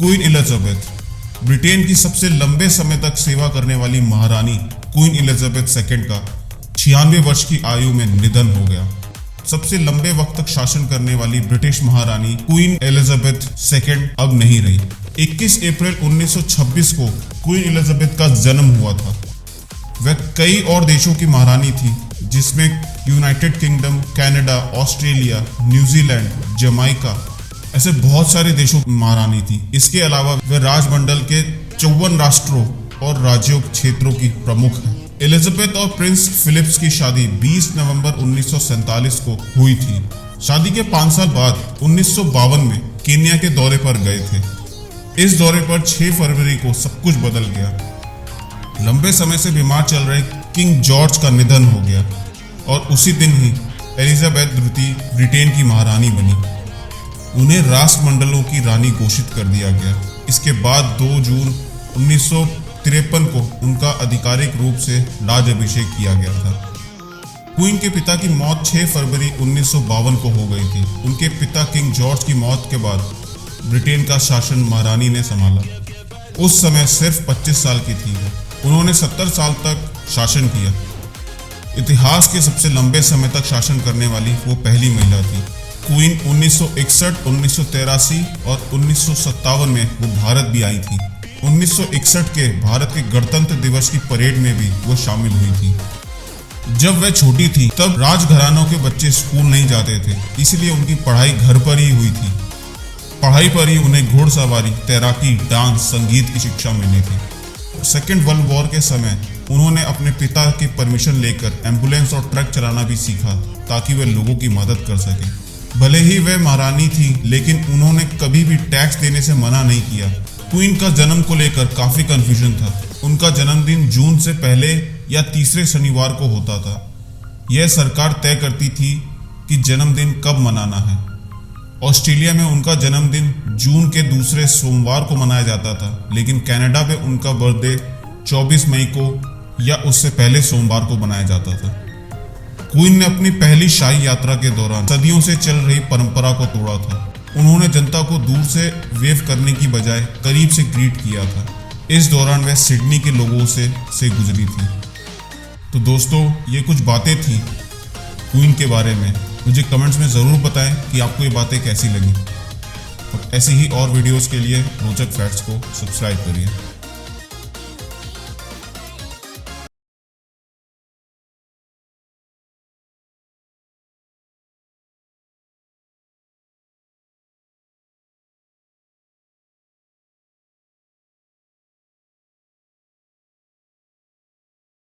Queen Elizabeth, Britain की सबसे लंबे समय तक सेवा करने वाली महारानी क्वीन एलिजाबेथ सेकंड का 96 वर्ष की आयु में निधन हो गया। सबसे लंबे वक्त तक शासन करने वाली ब्रिटिश महारानी क्वीन एलिजाबेथ सेकंड अब नहीं रही। 21 अप्रैल 1926 को क्वीन एलिजाबेथ का जन्म हुआ था। वह कई और देशों की महारानी थी, जिसमें United kingdom, Canada, Australia, New Zealand, Jamaica, ऐसे बहुत सारे देशों की महारानी थी। इसके अलावा वह राजमंडल के 54 राष्ट्रों और राज्यों क्षेत्रों की प्रमुख है। एलिजाबेथ और प्रिंस फिलिप्स की शादी 20 नवंबर 1947 को हुई थी। शादी के 5 साल बाद 1952 में केन्या के दौरे पर गए थे। इस दौरे पर 6 फरवरी को सब कुछ बदल गया। लंबे समय से बीमार चल रहे किंग जॉर्ज का निधन हो गया और उसी दिन ही एलिजाबेथ द्वितीय ब्रिटेन की महारानी बनी। उन्हें राष्ट्रमंडलों की रानी घोषित कर दिया गया। इसके बाद 2 जून 1953 को उनका आधिकारिक रूप से राजाभिषेक किया गया था। क्वीन के पिता की मौत 6 फरवरी 1952 को हो गई थी। उनके पिता किंग जॉर्ज की मौत के बाद ब्रिटेन का शासन महारानी ने संभाला। उस समय सिर्फ 25 साल की थी। उन्होंने 70 साल तक शासन किया। इतिहास के सबसे लंबे समय तक शासन करने वाली वो पहली महिला थी। क्वीन 1961, 1983 और 1957 में वो भारत भी आई थी। 1961 के भारत के गणतंत्र दिवस की परेड में भी वो शामिल हुई थी। जब वह छोटी थी तब राजघरानों के बच्चे स्कूल नहीं जाते थे, इसलिए उनकी पढ़ाई घर पर ही हुई थी। पढ़ाई पर ही उन्हें घुड़सवारी, तैराकी, डांस, संगीत की शिक्षा मिली थी। सेकेंड वर्ल्ड वॉर के समय उन्होंने अपने पिता की परमिशन लेकर एम्बुलेंस और ट्रक चलाना भी सीखा ताकि वे लोगों की मदद कर सकें। भले ही वह महारानी थी, लेकिन उन्होंने कभी भी टैक्स देने से मना नहीं किया। क्वीन का जन्म को लेकर काफी कंफ्यूजन था। उनका जन्मदिन जून से पहले या तीसरे शनिवार को होता था। यह सरकार तय करती थी कि जन्मदिन कब मनाना है। ऑस्ट्रेलिया में उनका जन्मदिन जून के दूसरे सोमवार को मनाया जाता था, लेकिन कनाडा में उनका बर्थडे 24 मई को या उससे पहले सोमवार को मनाया जाता था। क्वीन ने अपनी पहली शाही यात्रा के दौरान सदियों से चल रही परंपरा को तोड़ा था। उन्होंने जनता को दूर से वेव करने की बजाय करीब से ग्रीट किया था। इस दौरान वह सिडनी के लोगों से गुजरी थी। तो दोस्तों, ये कुछ बातें थी क्वीन के बारे में। मुझे कमेंट्स में ज़रूर बताएं कि आपको ये बातें कैसी लगी। और ऐसी ही और वीडियोस के लिए रोचक फैक्ट्स को सब्सक्राइब करिए।